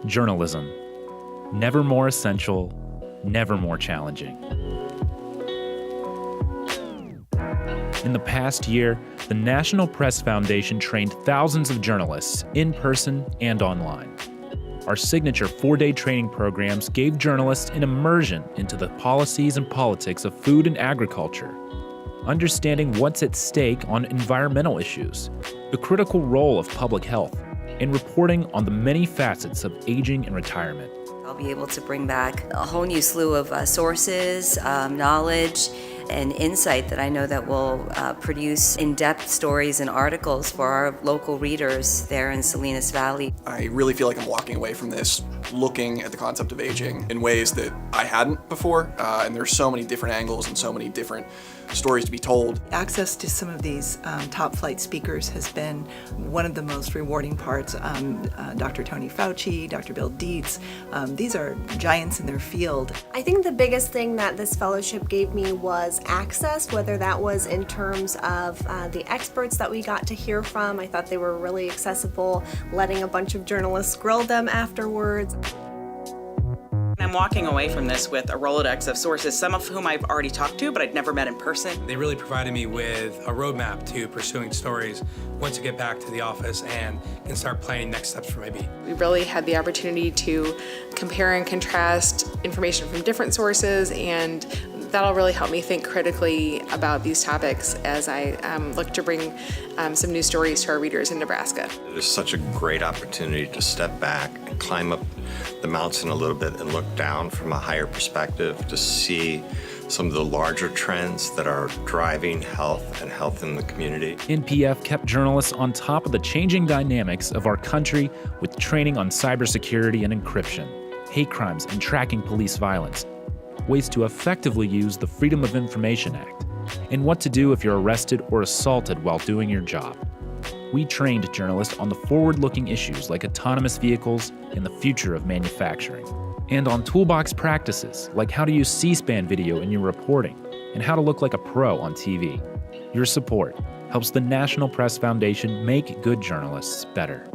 Journalism. Never more essential, never more challenging. In the past year, the National Press Foundation trained thousands of journalists in person and online. Our signature 4-day training programs gave journalists an immersion into the policies and politics of food and agriculture, understanding what's at stake on environmental issues, the critical role of public health, and reporting on the many facets of aging and retirement. I'll be able to bring back a whole new slew of sources, knowledge, and insight that I know that will produce in-depth stories and articles for our local readers there in Salinas Valley. I really feel like I'm walking away from this looking at the concept of aging in ways that I hadn't before, and there's so many different angles and so many different stories to be told. Access to some of these top flight speakers has been one of the most rewarding parts. Dr. Tony Fauci, Dr. Bill Dietz, these are giants in their field. I think the biggest thing that this fellowship gave me was access, whether that was in terms of the experts that we got to hear from. I thought they were really accessible, letting a bunch of journalists grill them afterwards. I'm walking away from this with a Rolodex of sources, some of whom I've already talked to, but I'd never met in person. They really provided me with a roadmap to pursuing stories once I get back to the office and can start planning next steps for my beat. We really had the opportunity to compare and contrast information from different sources, and that'll really help me think critically about these topics as I look to bring some new stories to our readers in Nebraska. It is such a great opportunity to step back and climb up the mountain a little bit and look down from a higher perspective to see some of the larger trends that are driving health and health in the community. NPF kept journalists on top of the changing dynamics of our country with training on cybersecurity and encryption, hate crimes and tracking police violence, ways to effectively use the Freedom of Information Act, and what to do if you're arrested or assaulted while doing your job. We trained journalists on the forward-looking issues like autonomous vehicles and the future of manufacturing, and on toolbox practices like how to use C-SPAN video in your reporting and how to look like a pro on TV. Your support helps the National Press Foundation make good journalists better.